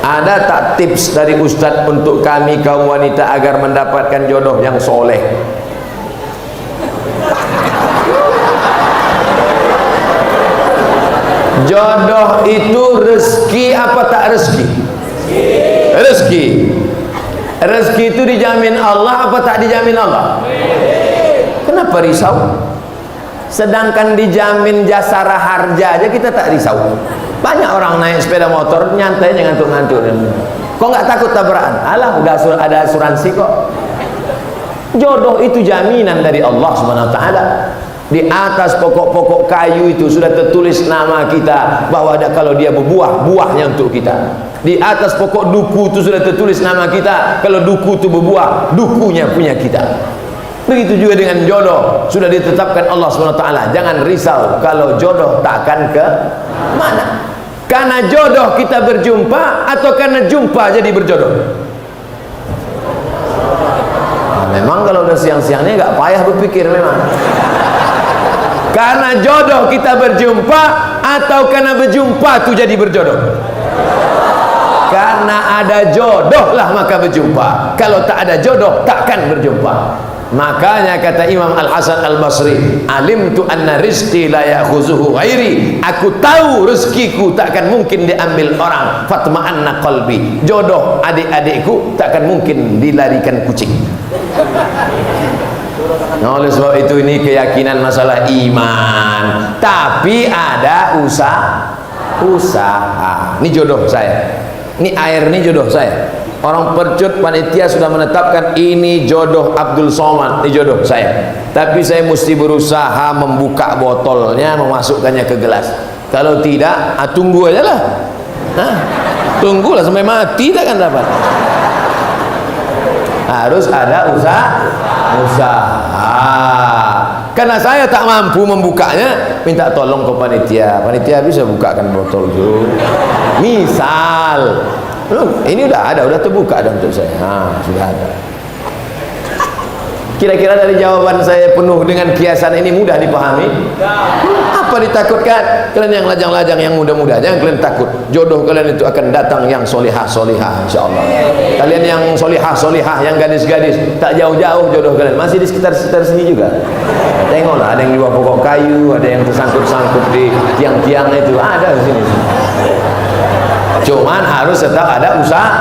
Ada tak tips dari Ustadz untuk kami kaum wanita agar mendapatkan jodoh yang soleh? Jodoh itu rezeki apa tak rezeki? Rezeki. Rezeki itu dijamin Allah apa tak dijamin Allah? Kenapa risau? Sedangkan dijamin jasara harja aja kita tak risau. Banyak orang naik sepeda motor nyantai ngantuk-ngantuk. Kok nggak takut tabrakan? Alah, udah ada asuransi kok. Jodoh itu jaminan dari Allah Subhanahu wa taala. Di atas pokok-pokok kayu itu sudah tertulis nama kita, bahwa kalau dia berbuah, buahnya untuk kita. Di atas pokok duku itu sudah tertulis nama kita, kalau duku itu berbuah, dukunya punya kita. Begitu juga dengan jodoh, sudah ditetapkan Allah SWT. Jangan risau kalau jodoh tak akan ke mana. Karena jodoh kita berjumpa atau karena jumpa jadi berjodoh? Nah, memang kalau udah siang-siang ini nggak payah berpikir memang. Karena jodoh kita berjumpa atau karena berjumpa itu jadi berjodoh? Karena ada jodoh lah maka berjumpa. Kalau tak ada jodoh takkan berjumpa. Makanya kata Imam Al-Hasan Al-Basri, alimtu anna rizqi la ya'khuzuhu ghairi. Aku tahu rezekiku takkan mungkin diambil orang. Fatma'anna qalbi. Jodoh adik-adikku takkan mungkin dilarikan kucing. Nah, oleh sebab itu ini keyakinan masalah iman. Tapi ada usaha. Ini jodoh saya. Ini air, ini jodoh saya. Orang Percut panitia sudah menetapkan ini jodoh Abdul Somad, ini jodoh saya. Tapi saya mesti berusaha membuka botolnya, memasukkannya ke gelas. Kalau tidak, tunggu aja lah. Tunggulah sampai mati, tak akan dapat. Harus ada usaha. Karena saya tak mampu membukanya, minta tolong ke panitia. Panitia bisa bukakan botol itu. Misal, ini udah terbuka dah untuk saya. Sudah ada. Kira-kira dari jawaban saya penuh dengan kiasan ini mudah dipahami? Apa ditakutkan? Kalian yang lajang-lajang, yang muda-muda, jangan kalian takut. Jodoh kalian itu akan datang yang solihah-solihah, insyaallah. Kalian yang solihah-solihah, yang gadis-gadis, tak jauh-jauh jodoh kalian, masih di sekitar sini juga. Tengoklah, ada yang di bawah pokok kayu, ada yang tersangkut-sangkut di tiang-tiang itu, ada di sini. Cuman harus tetap ada usaha.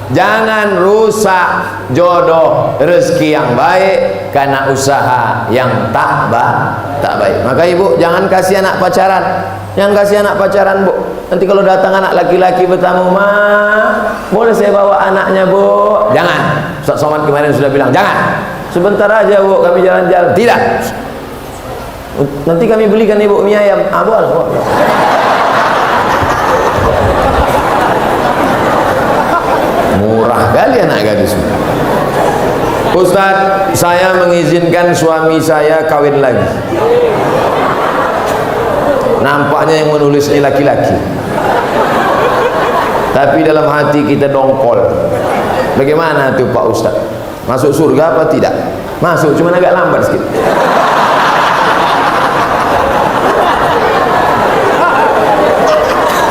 Jangan rusak jodoh rezeki yang baik karena usaha yang tak baik. Maka ibu jangan kasih anak pacaran. Yang kasih anak pacaran, Bu, nanti kalau datang anak laki-laki bertamu, "Ma, boleh saya bawa anaknya, Bu?" Jangan. Ustaz Somad kemarin sudah bilang, "Jangan. Sebentar aja, Bu, kami jalan-jalan." Tidak. Nanti kami belikan Ibu mie ayam. Boleh. Murah kali anak gadis. Ustaz, saya mengizinkan suami saya kawin lagi. Nampaknya yang menulis ini laki-laki, tapi dalam hati kita dongkol. Bagaimana tuh Pak Ustaz? Masuk surga apa tidak? Masuk, cuma agak lambat sedikit.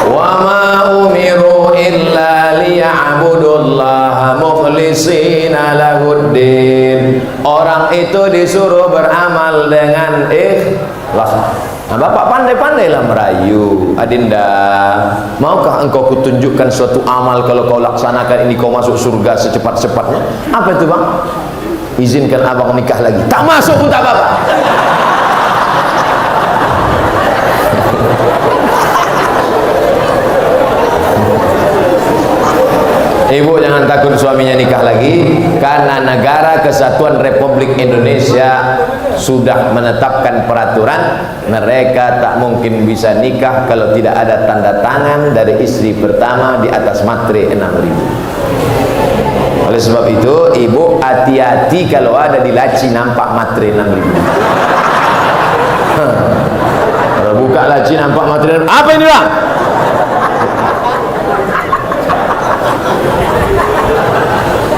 Wa ma umiru illa liya'budullaha mukhlishina lahuddin. Orang itu disuruh beramal dengan ikhlas. Nah, Bapak pandai-pandailah merayu. Adinda, maukah engkau kutunjukkan suatu amal, kalau kau laksanakan ini kau masuk surga secepat-cepatnya? Apa itu, Bang? Izinkan abang nikah lagi. Tak masuk pun tak apa-apa. Ibu jangan takut suaminya nikah lagi, karena Negara Kesatuan Republik Indonesia sudah menetapkan peraturan mereka tak mungkin bisa nikah kalau tidak ada tanda tangan dari istri pertama di atas matre 6.000. Oleh sebab itu ibu hati-hati kalau ada di laci nampak matre 6.000. Kalau buka laci nampak matre 6.000, apa ini, Bang?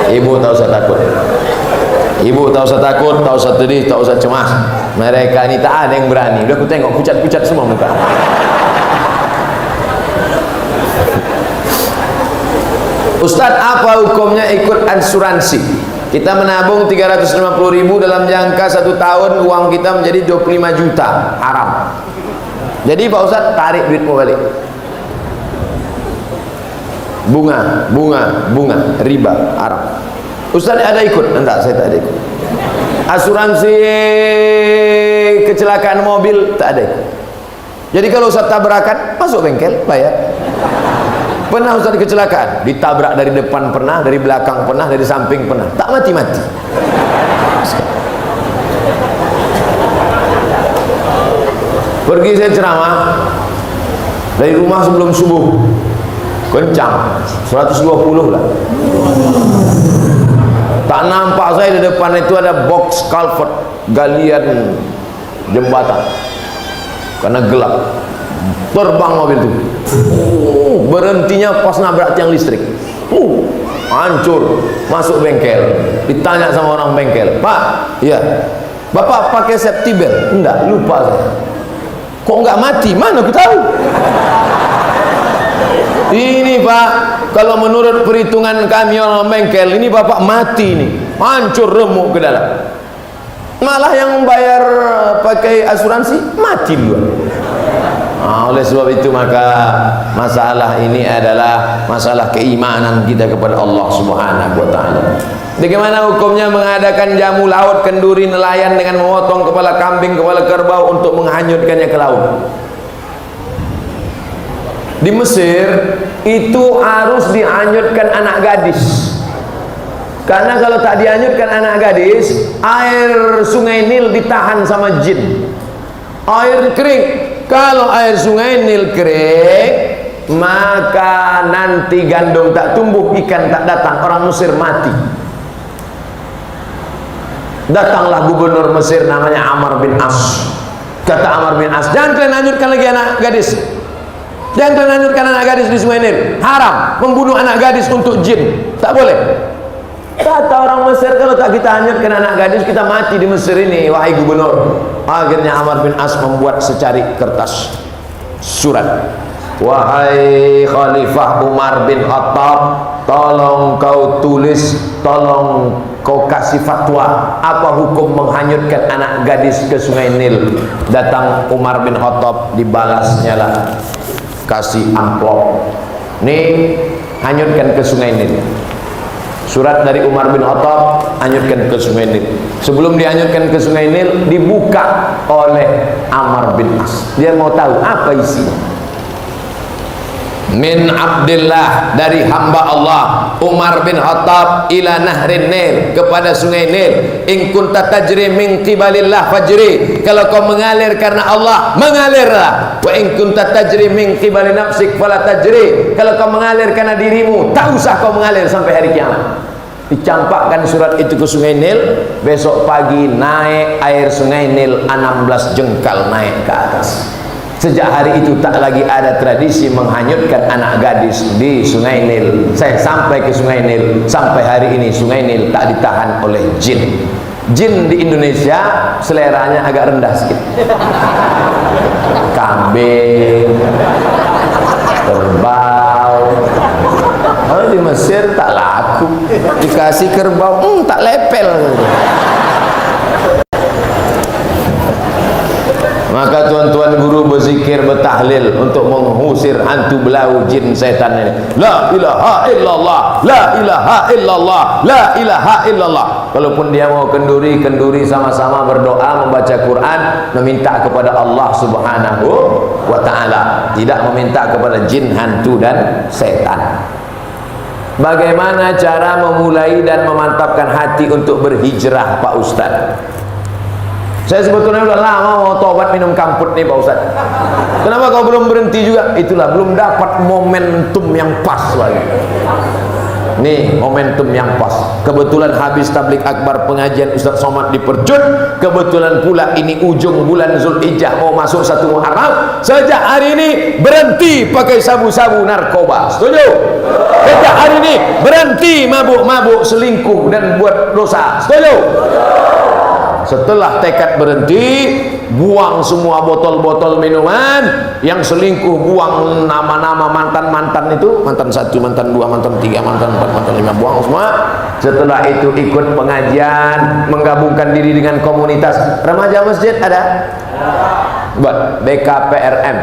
Ibu tak usah takut. Ibu tak usah takut, tak usah sedih, tak usah cemas. Mereka ini tak ada yang berani. Udah aku tengok pucat-pucat semua muka. Ustadz, apa hukumnya ikut asuransi? Kita menabung 350.000 dalam jangka 1 tahun, uang kita menjadi 25 juta, haram. Jadi Pak Ustadz, tarik duitmu balik. Bunga, riba, haram. Ustadz ada ikut? Enggak, saya tak ada ikut. Asuransi kecelakaan mobil, tak ada ikut. Jadi kalau Ustadz tabrakan, masuk bengkel, bayar. Pernah Ustaz kecelakaan, ditabrak dari depan pernah, dari belakang pernah, dari samping pernah, tak mati-mati. Pergi saya ceramah dari rumah sebelum subuh, kencang 120 lah. Tak nampak saya di depan itu ada box culvert, galian jembatan, karena gelap. Terbang mobil itu, berhentinya pas nabrak tiang listrik, hancur. Masuk bengkel, ditanya sama orang bengkel, Pak, ya, Bapak pakai safety belt? Enggak, lupa saya. Kok enggak mati? Mana aku tahu. Ini Pak, kalau menurut perhitungan kami orang bengkel, ini Bapak mati nih, hancur, remuk ke dalam. Malah yang bayar pakai asuransi mati duluan. Oleh sebab itu maka masalah ini adalah masalah keimanan kita kepada Allah Subhanahu wa taala. Bagaimana hukumnya mengadakan jamu laut, kenduri, nelayan dengan memotong kepala kambing, kepala kerbau untuk menghanyutkannya ke laut? Di Mesir itu harus dihanyutkan anak gadis. Karena kalau tak dihanyutkan anak gadis, air sungai Nil ditahan sama jin. Air kering. Kalau air sungai Nil kering, maka nanti gandum tak tumbuh, ikan tak datang, orang Mesir mati. Datanglah gubernur Mesir namanya Amr bin As. Kata Amr bin As, jangan kalian lanjutkan lagi anak gadis. Jangan kalian lanjutkan anak gadis di sungai Nil. Haram membunuh anak gadis untuk jin. Tak boleh. Kata orang Mesir, kalau tak kita hanyutkan anak gadis, kita mati di Mesir ini, wahai gubernur. Akhirnya Amr bin As membuat secari kertas surat, wahai Khalifah Umar bin Khattab, tolong kau tulis, tolong kau kasih fatwa, apa hukum menghanyutkan anak gadis ke sungai Nil. Datang Umar bin Khattab, dibalasnya lah, kasih amplop, nih hanyutkan ke sungai Nil. Surat dari Umar bin Khattab, hanyutkan ke sungai Nil. Sebelum dihanyutkan ke sungai Nil, dibuka oleh Amr bin As. Dia mau tahu apa isinya. Min Abdillah, dari hamba Allah Umar bin Khattab, ila nahrin Nil, kepada sungai Nil. In kunta tajri min qibalillah fajri, kalau kau mengalir karena Allah, mengalirlah. Wa in kunta tajri min qibali nafsik fala tajri, kalau kau mengalir karena dirimu, tak usah kau mengalir sampai hari kiamat. Dicampakkan surat itu ke sungai Nil. Besok pagi naik air sungai Nil 16 jengkal naik ke atas. Sejak hari itu tak lagi ada tradisi menghanyutkan anak gadis di sungai Nil. Saya sampai ke sungai Nil, sampai hari ini sungai Nil tak ditahan oleh jin. Jin di Indonesia seleranya agak rendah sedikit. Kambing, kerbau. Kalau di Mesir tak laku. Dikasih kerbau, tak lepel. Maka tuan-tuan guru berzikir, bertahlil untuk mengusir hantu belau jin setan ini. La ilaha illallah, la ilaha illallah, la ilaha illallah. Kalaupun dia mau kenduri, kenduri, sama-sama berdoa, membaca Quran, meminta kepada Allah Subhanahu wa ta'ala, tidak meminta kepada jin, hantu dan setan. Bagaimana cara memulai dan memantapkan hati untuk berhijrah, Pak Ustaz? Saya sebetulnya sudah lama mau tobat minum kamput nih Pak Ustaz. Kenapa kau belum berhenti juga? Itulah, belum dapat momentum yang pas lagi. Nih momentum yang pas. Kebetulan habis tablik akbar pengajian Ustaz Somad di Percut. Kebetulan pula ini ujung bulan Zulhijjah mau masuk 1 Muharram. Sejak hari ini berhenti pakai sabu-sabu narkoba. Setuju? Sejak hari ini berhenti mabuk-mabuk, selingkuh dan buat dosa. Setuju? setelah tekad berhenti, buang semua botol-botol minuman. Yang selingkuh buang nama-nama mantan-mantan itu, mantan 1, mantan 2, mantan 3, mantan 4, mantan 5, buang semua. Setelah itu ikut pengajian, menggabungkan diri dengan komunitas remaja masjid. Ada buat BKPRM,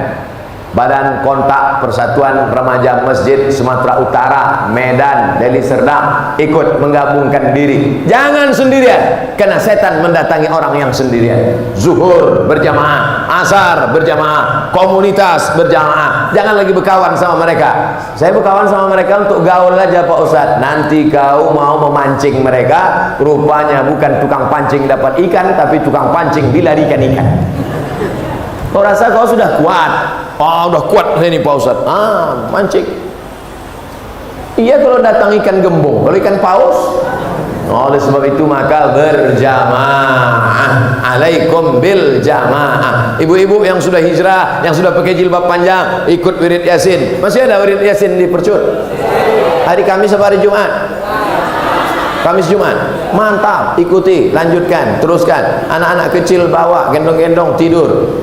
Badan Kontak Persatuan Remaja Masjid Sumatera Utara, Medan, Deli Serdang, ikut menggabungkan diri. Jangan sendirian, karena setan mendatangi orang yang sendirian. Zuhur berjamaah, asar berjamaah, komunitas berjamaah. Jangan lagi berkawan sama mereka. Saya berkawan sama mereka untuk gaul aja Pak Ustadz. Nanti kau mau memancing mereka, rupanya bukan tukang pancing dapat ikan, tapi tukang pancing dilarikan ikan. Kau rasa kau sudah kuat? Oh, udah kuat ini Pak Ustadz. Mancing. Iya kalau datang ikan gembung, kalau ikan paus. Oleh sebab itu maka berjamaah. Alaikum bil jamaah. Ibu-ibu yang sudah hijrah, yang sudah pakai jilbab panjang, ikut wirid Yasin. Masih ada wirid Yasin di Percut? Hari Kamis apa hari Jumat? Kamis Jumat. Mantap, ikuti, lanjutkan, teruskan. Anak-anak kecil bawa, gendong-gendong, tidur.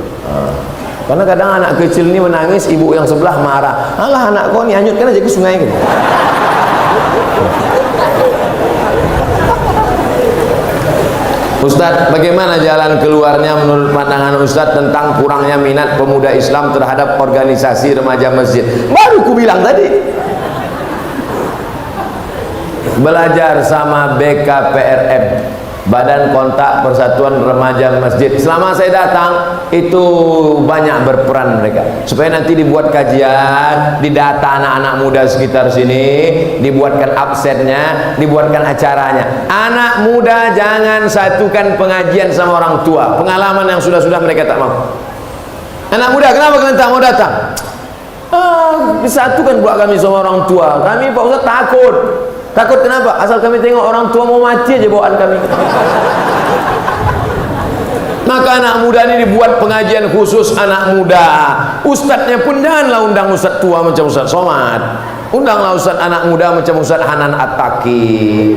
Karena kadang anak kecil ini menangis, ibu yang sebelah marah. Alah anak kau ni hanyutkan aja ke sungai gitu. Ustadz, bagaimana jalan keluarnya menurut pandangan Ustadz tentang kurangnya minat pemuda Islam terhadap organisasi remaja masjid? Baru ku bilang tadi. Belajar sama BKPRM, Badan Kontak Persatuan Remaja Masjid. Selama saya datang itu banyak berperan mereka, supaya nanti dibuat kajian, didata anak-anak muda sekitar sini, dibuatkan absennya, dibuatkan acaranya. Anak muda jangan satukan pengajian sama orang tua. Pengalaman yang sudah-sudah mereka tak mau. Anak muda, kenapa kalian tak mau datang? Disatukan pula kami sama orang tua. Kami Pak Ustaz takut. Takut kenapa? Asal kami tengok orang tua mau mati aja bawaan kami. Maka anak muda ini dibuat pengajian khusus anak muda. Ustadznya pun janganlah undang ustadz tua macam Ustadz Somad. Undanglah ustadz anak muda macam Ustadz Hanan At-Taqi.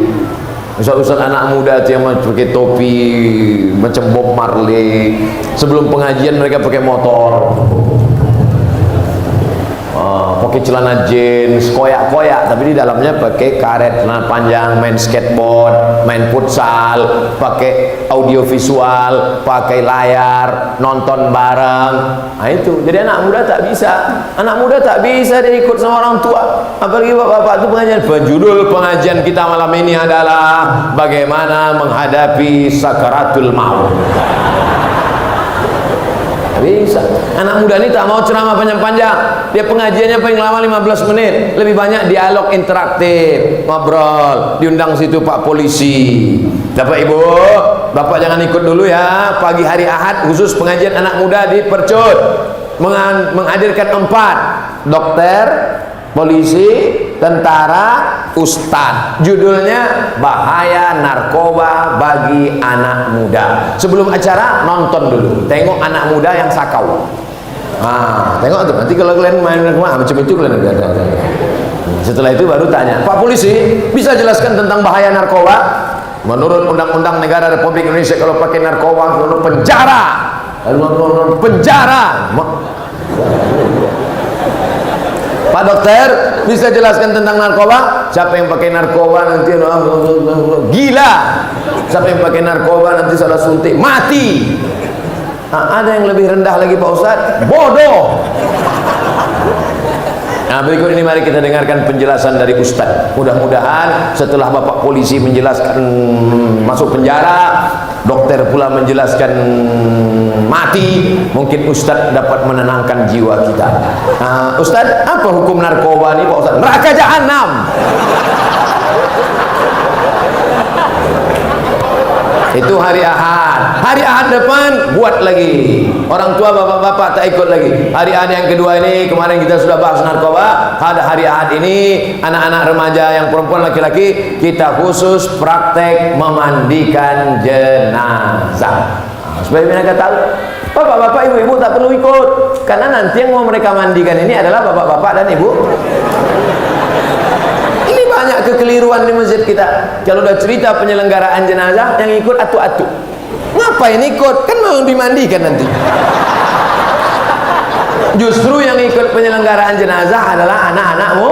Ustadz anak muda itu yang pakai topi macam Bob Marley. Sebelum pengajian mereka pakai motor, pakai celana jeans, koyak-koyak, tapi di dalamnya pakai karet celana panjang, main skateboard, main futsal, pakai audio visual, pakai layar, nonton bareng. Nah itu, jadi anak muda tak bisa dia ikut sama orang tua. Apalagi bapak-bapak itu pengajian. Judul pengajian kita malam ini adalah bagaimana menghadapi sakaratul maut. Bisa. Anak muda ini tak mau ceramah panjang-panjang. Dia pengajiannya paling lama 15 menit. Lebih banyak dialog interaktif, ngobrol. Diundang situ Pak Polisi. Bapak Ibu, Bapak jangan ikut dulu ya. Pagi hari Ahad khusus pengajian anak muda di Percut. Menghadirkan 4 dokter, polisi, tentara, ustadz. Judulnya bahaya narkoba bagi anak muda. Sebelum acara nonton dulu, tengok anak muda yang sakau. Tengok tuh, nanti kalau kalian main macam itu kalian ada. Setelah itu baru tanya, Pak Polisi bisa jelaskan tentang bahaya narkoba? Menurut Undang-Undang Negara Republik Indonesia kalau pakai narkoba menurut penjara. Pak dokter bisa jelaskan tentang narkoba? Siapa yang pakai narkoba nanti gila. Siapa yang pakai narkoba nanti salah suntik mati. Ada yang lebih rendah lagi Pak Ustadz, bodoh. Nah berikut ini mari kita dengarkan penjelasan dari Ustadz. Mudah-mudahan setelah Bapak Polisi menjelaskan masuk penjara, dokter pula menjelaskan mati, mungkin Ustadz dapat menenangkan jiwa kita. Ustadz, apa hukum narkoba ini Pak Ustadz? Neraka jahanam. Itu hari Ahad. Hari Ahad depan buat lagi. Orang tua bapak-bapak tak ikut lagi. Hari Ahad yang kedua ini, kemarin kita sudah bahas narkoba. Ada hari Ahad ini, anak-anak remaja yang perempuan laki-laki, kita khusus praktek memandikan jenazah. Supaya mereka tahu, bapak-bapak, ibu-ibu tak perlu ikut, karena nanti yang mau mereka mandikan ini adalah bapak-bapak dan ibu. Banyak kekeliruan di masjid kita. Kalau udah cerita penyelenggaraan jenazah, yang ikut atu-atu. Ngapain ikut? Kan mau dimandikan nanti. Justru yang ikut penyelenggaraan jenazah adalah anak-anakmu,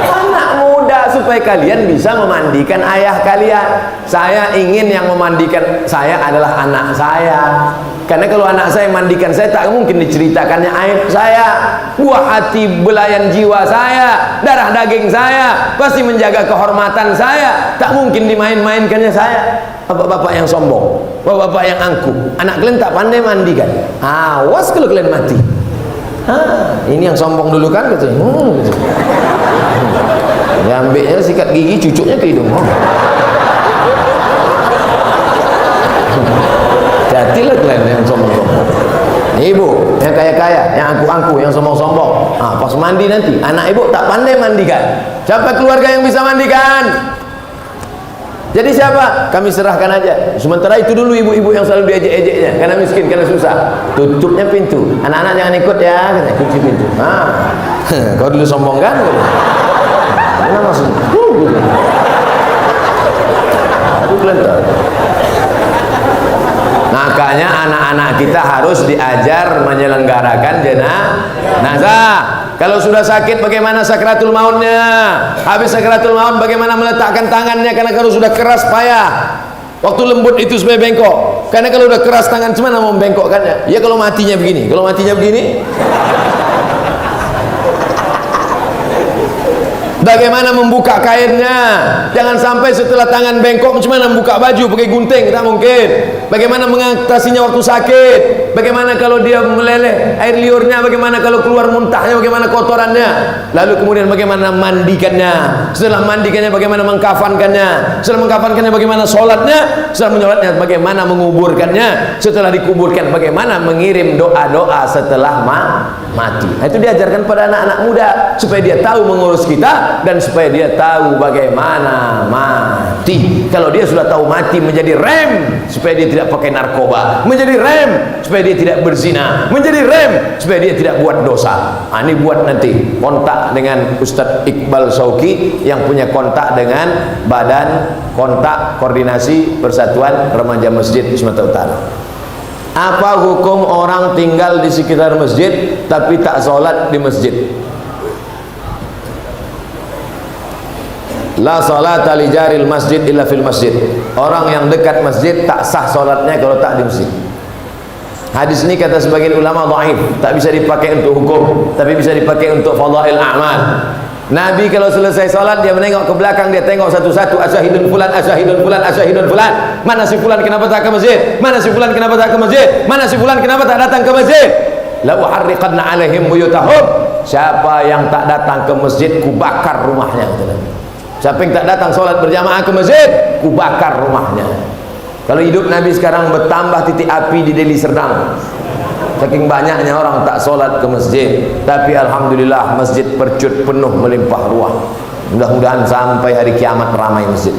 anak muda, supaya kalian bisa memandikan ayah kalian. Saya ingin yang memandikan saya adalah anak saya, karena kalau anak saya mandikan saya, tak mungkin diceritakannya aib saya, buah hati belayan jiwa saya, darah daging saya, pasti menjaga kehormatan saya, tak mungkin dimain-mainkannya saya. Bapak-bapak yang sombong, bapak-bapak yang angkuh, anak kalian tak pandai mandikan, awas kalau kalian mati. Ini yang sombong dulu kan katanya. Ambilnya sikat gigi, cucuknya ke hidung. Jadilah kalian yang sombong-sombong. Ibu yang kaya-kaya, yang angkuh-angkuh, yang sombong-sombong. Pas mandi nanti, anak ibu tak pandai mandikan. Siapa keluarga yang bisa mandikan? Jadi siapa? Kami serahkan aja. Sementara itu dulu ibu-ibu yang selalu diejek-ejeknya, karena miskin, karena susah. Tutupnya pintu. Anak-anak jangan ikut ya, kunci pintu. Kau dulu sombong kan? Mana masuk? Makanya anak-anak kita harus diajar menyelenggarakan jenazah. Kalau sudah sakit bagaimana sakratul mautnya? Habis sakratul maut bagaimana meletakkan tangannya? Karena kalau sudah keras payah. Waktu lembut itu supaya bengkok. Karena kalau sudah keras tangan cuma mau membengkokkannya. Ya kalau matinya begini. Kalau matinya begini, bagaimana membuka kainnya? Jangan sampai setelah tangan bengkok cuma membuka baju pakai gunting, tak mungkin. Bagaimana mengatasinya waktu sakit? Bagaimana kalau dia meleleh air liurnya? Bagaimana kalau keluar muntahnya? Bagaimana kotorannya? Lalu kemudian bagaimana mandikannya? Setelah mandikannya bagaimana mengkafankannya? Setelah mengkafankannya bagaimana sholatnya? Setelah menyolatnya bagaimana menguburkannya? Setelah dikuburkan bagaimana mengirim doa-doa setelah mati? Itu diajarkan pada anak-anak muda supaya dia tahu mengurus kita dan supaya dia tahu bagaimana mati. Kalau dia sudah tahu mati, menjadi rem supaya dia tidak pakai narkoba, menjadi rem supaya dia tidak berzina, menjadi rem supaya dia tidak buat dosa. Ini buat nanti kontak dengan Ustadz Iqbal Sauki yang punya kontak dengan Badan Kontak Koordinasi Persatuan Remaja Masjid Sumatera Utara. Apa hukum orang tinggal di sekitar masjid tapi tak sholat di masjid? La salata li jaril masjid illa fil masjid. Orang yang dekat masjid tak sah sholatnya kalau tak di masjid. Hadis ini kata sebagian ulama dhaif, tak bisa dipakai untuk hukum, tapi bisa dipakai untuk fadail a'mal. Nabi kalau selesai sholat dia menengok ke belakang, dia tengok satu-satu, asyhadun fulan, asyhadun fulan, asyhadun fulan. Mana si fulan kenapa tak ke masjid? Mana si fulan kenapa tak ke masjid? Mana si fulan kenapa tak datang ke masjid? La uharriqanna alaihim buyutahum. Siapa yang tak datang ke masjid, ku bakar rumahnya, kata Nabi. Siapa yang tak datang sholat berjamaah ke masjid, ku bakar rumahnya. Kalau hidup Nabi sekarang bertambah titik api di Deli Serdang, saking banyaknya orang tak sholat ke masjid. Tapi alhamdulillah masjid percut penuh melimpah ruah. Mudah-mudahan sampai hari kiamat ramai masjid.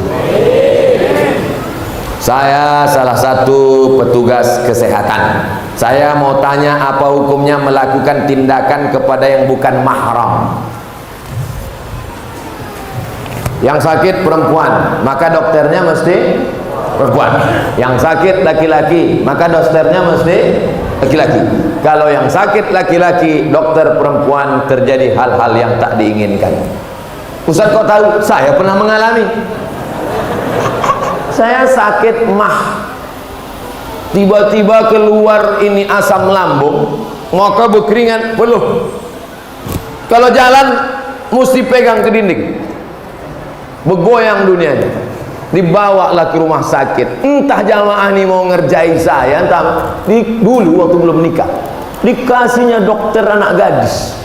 Saya salah satu petugas kesehatan. Saya mau tanya, apa hukumnya melakukan tindakan kepada yang bukan mahram? Yang sakit perempuan, maka dokternya mesti perempuan. Yang sakit laki-laki, maka dokternya mesti laki-laki. Kalau yang sakit laki-laki, dokter perempuan, terjadi hal-hal yang tak diinginkan. Ustaz kok tahu? Saya pernah mengalami. Saya sakit mah, tiba-tiba keluar ini asam lambung, maka berkeringat peluh. Kalau jalan mesti pegang ke dinding, bergoyang dunianya. Dibawalah ke rumah sakit. Entah jamaah ini mau ngerjai saya, entah dulu waktu belum nikah, dikasihnya dokter anak gadis,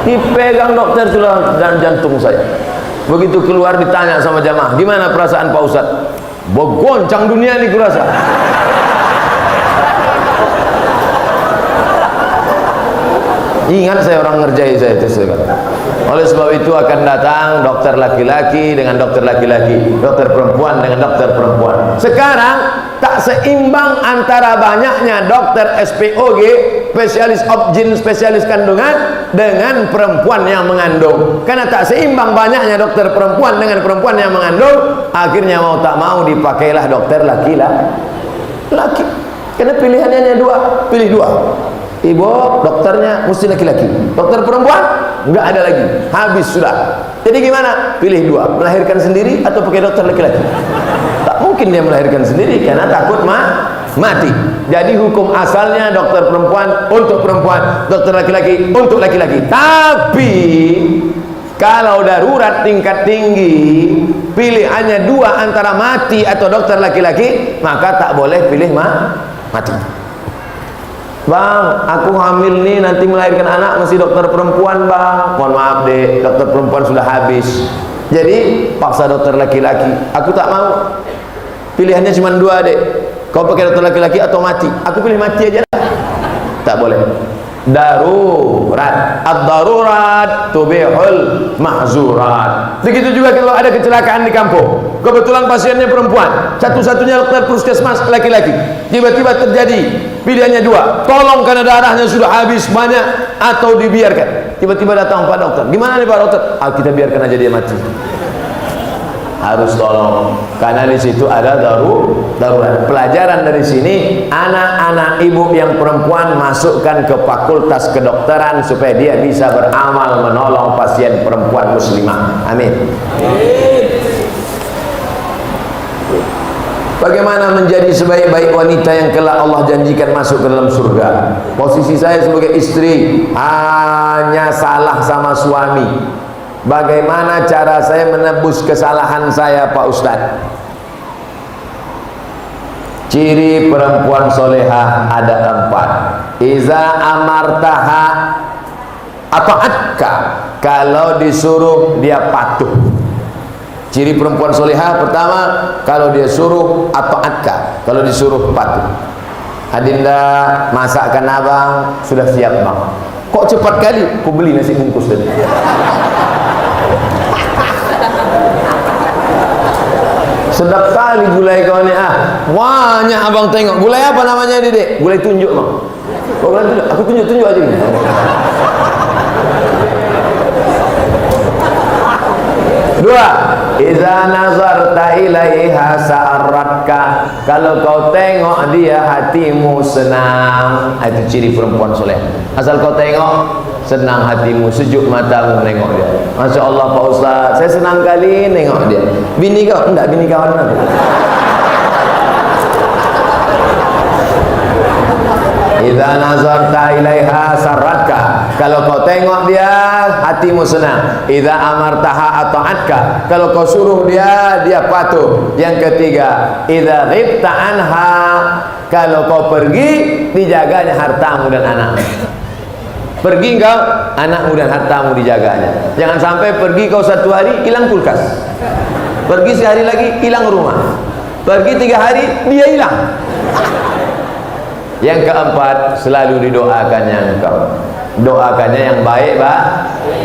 dipegang dokter tulang dan jantung saya. Begitu keluar ditanya sama jamaah, gimana perasaan Pak Ustadz? Begoncang dunia ini kurasa. Ingat saya orang ngerjai saya itu sekarang. Oleh sebab itu akan datang dokter laki-laki dengan dokter laki-laki, dokter perempuan dengan dokter perempuan. Sekarang tak seimbang antara banyaknya dokter SPOG, spesialis obgyn, spesialis kandungan, dengan perempuan yang mengandung. Karena tak seimbang banyaknya dokter perempuan dengan perempuan yang mengandung, akhirnya mau tak mau dipakailah dokter laki-laki. Karena pilihannya hanya dua, pilih dua. Ibu dokternya mesti laki-laki, dokter perempuan enggak ada lagi, habis sudah. Jadi gimana? Pilih dua, melahirkan sendiri atau pakai dokter laki-laki. Tak mungkin dia melahirkan sendiri karena takut mati. Jadi hukum asalnya dokter perempuan untuk perempuan, dokter laki-laki untuk laki-laki. Tapi kalau darurat tingkat tinggi, pilihannya dua antara mati atau dokter laki-laki, maka tak boleh pilih mati. Bang, aku hamil nih, nanti melahirkan anak mesti dokter perempuan bang. Mohon maaf dek, dokter perempuan sudah habis. Jadi paksa dokter laki-laki. Aku tak mau. Pilihannya cuma dua dek. Kau pakai dokter laki-laki atau mati? Aku pilih mati aja. Tak boleh. Darurat, ad-darurat tubihul mahzurat. Begitu juga kalau ada kecelakaan di kampung, kebetulan pasiennya perempuan, satu-satunya dokter puskesmas laki-laki, tiba-tiba terjadi, pilihannya dua, tolong karena darahnya sudah habis banyak, atau dibiarkan. Tiba-tiba datang Pak Dokter, gimana nih Pak Dokter? Kita biarkan aja dia mati. Harus tolong, karena di situ ada darurat. Pelajaran dari sini, anak-anak ibu yang perempuan masukkan ke fakultas kedokteran supaya dia bisa beramal menolong pasien perempuan muslimah. Amin. Bagaimana menjadi sebaik-baik wanita yang kelak Allah janjikan masuk ke dalam surga? Posisi saya sebagai istri hanya salah sama suami. Bagaimana cara saya menebus kesalahan saya Pak Ustadz? Ciri perempuan solehah ada 4. Iza amartaha ata'atka, kalau disuruh dia patuh. Ciri perempuan solehah pertama, kalau dia suruh ata'atka, kalau disuruh patuh. Adinda, masakkan abang, sudah siap bang. Kok cepat kali? Aku beli nasi bungkus tadi. Sedap kali gulai kau ni banyak abang tengok. Gulai apa namanya dedek? Gulai tunjuk bang. Kau gulai tunjuk? Aku tunjuk aja ni. Dua, iza nazarta ilaiha sa'aratka, kalau kau tengok dia hatimu senang. Itu ciri perempuan soleh. Asal kau tengok senang hatimu, sejuk matamu menengok dia. Masya Allah Pak Ustaz, saya senang kali nengok dia. Bini kau? Enggak, bini kawan aku. Idza nazarta ilaiha sarratka, kalau kau tengok dia hatimu senang. Idza amartaha ata'atka, kalau kau suruh dia patuh. Yang ketiga, idza ghibta anha, kalau kau pergi dijaganya hartamu dan anakmu. Pergi kau, anakmu dan hartamu dijaganya. Jangan sampai pergi kau 1 hari hilang kulkas, pergi sehari lagi hilang rumah, pergi 3 hari dia hilang. Yang keempat, selalu didoakannya engkau, doakannya yang baik Pak.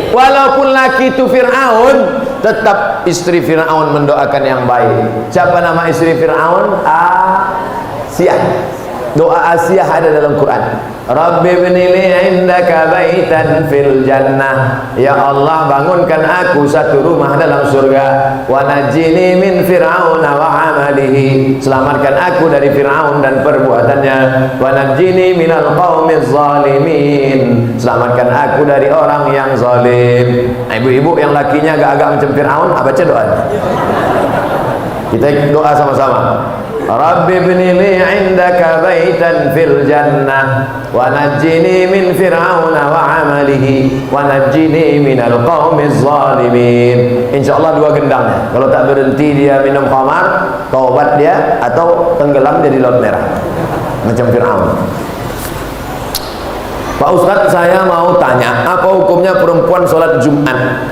Walaupun laki itu Fir'aun, tetap istri Fir'aun mendoakan yang baik. Siapa nama istri Fir'aun? Asiyah. Doa Asiyah ada dalam Quran. Rabbi ibnili indaka baitan fil jannah, ya Allah bangunkan aku satu rumah dalam surga. Wa najini min fir'auna wa amalihi, selamatkan aku dari Fir'aun dan perbuatannya. Wa najini minal qaumiz zalimin, selamatkan aku dari orang yang zalim. Ibu-ibu yang lakinya agak-agak macam Fir'aun, baca doa. Kita doa sama-sama. Rabbi ibnili indaka baitan fil jannah wa najjini min fir'auna wa amalihi wa najjini minal qaumiz zalimin. Insyaallah 2 gendangnya. Kalau tak berhenti dia minum khamar, taubat dia, atau tenggelam jadi laut merah macam Fir'aun. Pak Ustadz, saya mau tanya, apa hukumnya perempuan sholat Jumat?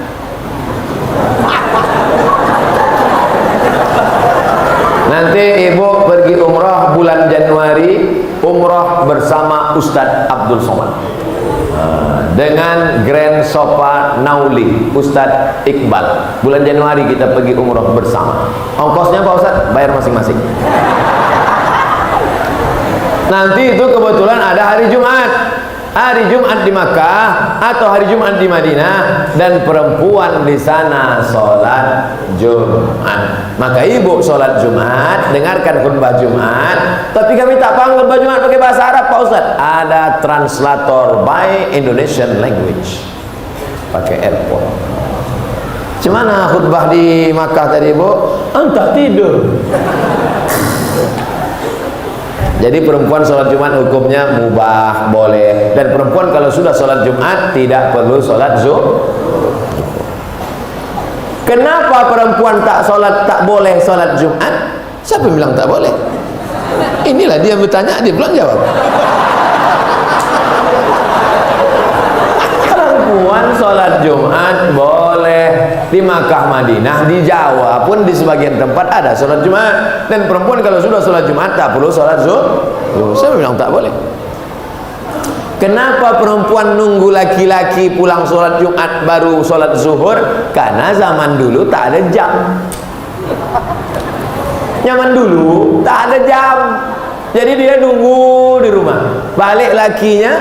Nanti ibu pergi umrah bulan Januari, umrah bersama Ustadz Abdul Somad. dengan Grand Sofa Nauli Ustadz Iqbal. Bulan Januari kita pergi umroh bersama. Ongkosnya Pak Ustadz bayar masing-masing. Nanti itu kebetulan ada hari Jumat. Hari Jumat di Makkah atau hari Jumat di Madinah, dan perempuan di sana sholat Jumat. Maka ibu sholat Jumat, dengarkan khutbah Jumat. Tapi kami tak paham khutbah Jumat pakai bahasa Arab Pak Ustaz. Ada translator by Indonesian language, pakai airport. Gimana khutbah di Makkah tadi Bu? Entah tidur. Jadi perempuan sholat Jumat hukumnya mubah, boleh. Dan perempuan kalau sudah sholat Jumat tidak perlu sholat zuhur. Kenapa perempuan tak boleh sholat Jumat? Siapa yang bilang tak boleh? Inilah dia bertanya, dia belum jawab. Perempuan sholat Jumat boleh. Di Makkah, Madinah, di Jawa pun di sebagian tempat ada sholat Jumat. Dan perempuan kalau sudah sholat Jumat tak perlu sholat zuhur. Saya bilang tak boleh. Kenapa perempuan nunggu laki-laki pulang sholat Jumat baru sholat zuhur? Karena zaman dulu tak ada jam. Zaman dulu tak ada jam. Jadi dia nunggu di rumah. Balik lakinya,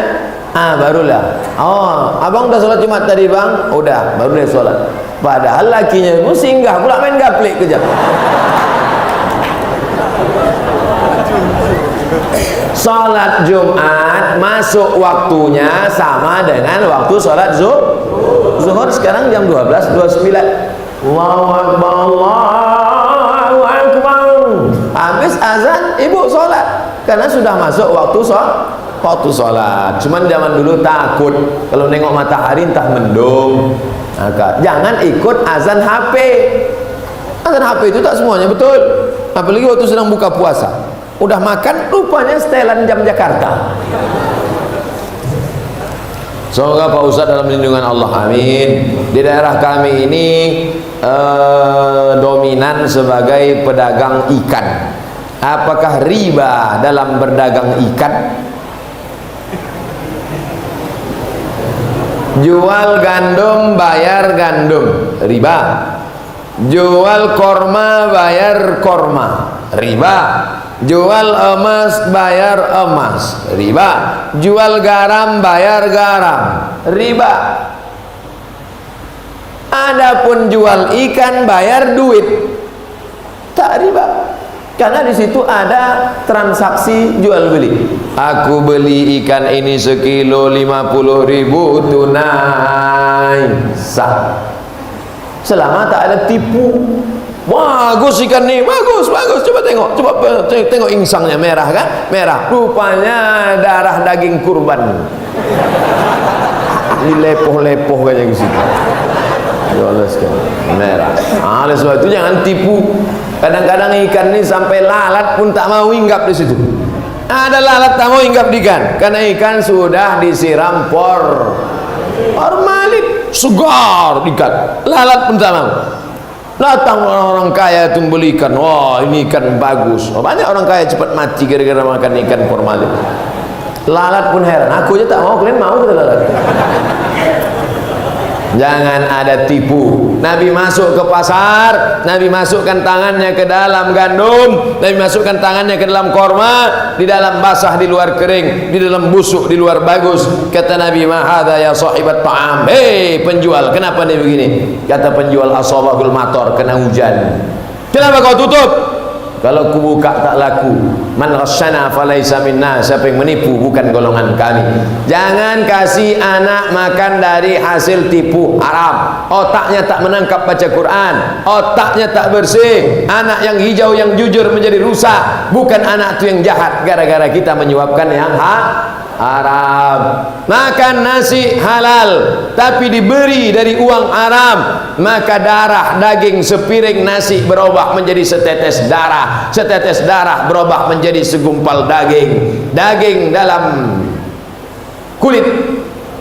barulah. Oh, abang udah sholat Jumat tadi bang? Udah, baru dia sholat. Padahal lakinya itu singgah pula main gaplik kejap. Sholat Jumat masuk waktunya sama dengan waktu sholat zuhur. Sekarang jam 12.29. Allahu Akbar, Allahu Akbar. Habis azan ibu sholat, karena sudah masuk waktu sholat. Cuman zaman dulu takut kalau nengok matahari entah mendung. Maka jangan ikut azan HP. Azan HP itu tak semuanya betul. Apalagi waktu sedang buka puasa. Udah makan rupanya setelan jam Jakarta. Semoga Pak Ustadz dalam lindungan Allah, amin. Di daerah kami ini dominan sebagai pedagang ikan. Apakah riba dalam berdagang ikan? Jual gandum bayar gandum, riba. Jual korma bayar korma, riba. Jual emas bayar emas, riba. Jual garam bayar garam, riba. Adapun jual ikan bayar duit, tak riba. Karena di situ ada transaksi jual beli. Aku beli ikan ini sekilo 50.000 tunai, sah. Selama tak ada tipu. Bagus ikan ni, bagus. Coba tengok insangnya merah kan? Merah. Rupanya darah daging kurban. Dilepoh-lepoh kayak gitu. Merah. Oleh sebab itu jangan tipu. Kadang-kadang ikan ini sampai lalat pun tak mau hinggap di situ. Ada lalat tak mau hinggap di ikan, karena ikan sudah disiram formalin, segar ikan. Lalat pun tak mau. Datang orang kaya itu beli ikan. Wah, ini ikan bagus. Banyak orang kaya cepat mati gara-gara makan ikan formalin. Lalat pun heran. Aku aja tak mau, kalian mau kita lalat. Jangan ada tipu. Nabi masuk ke pasar, Nabi masukkan tangannya ke dalam gandum, Nabi masukkan tangannya ke dalam korma, di dalam basah di luar kering, di dalam busuk di luar bagus. Kata Nabi, "Ma hadza ya sahibat ta'am." Hei penjual, kenapa nih begini? Kata penjual, "Asabahul matar, kena hujan." Kenapa kau tutup? Kalau ku buka tak laku. Man rasyana falaisa minna. Siapa yang menipu bukan golongan kami. Jangan kasih anak makan dari hasil tipu haram. Otaknya tak menangkap baca Quran, otaknya tak bersih. Anak yang hijau yang jujur menjadi rusak. Bukan anak itu yang jahat gara-gara kita menyuapkan yang haram. Makan nasi halal tapi diberi dari uang haram, maka darah daging sepiring nasi berubah menjadi setetes darah, setetes darah berubah menjadi segumpal daging, daging dalam kulit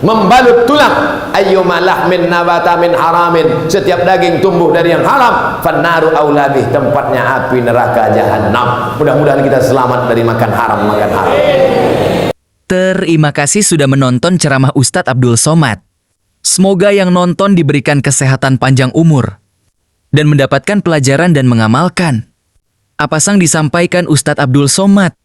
membalut tulang. Ayyuma lahmin nabata min haramin, setiap daging tumbuh dari yang haram, fannaru aula bih, tempatnya api neraka jahanam. Mudah-mudahan kita selamat dari makan haram. Terima kasih sudah menonton ceramah Ustadz Abdul Somad. Semoga yang nonton diberikan kesehatan panjang umur dan mendapatkan pelajaran dan mengamalkan apa sang disampaikan Ustadz Abdul Somad.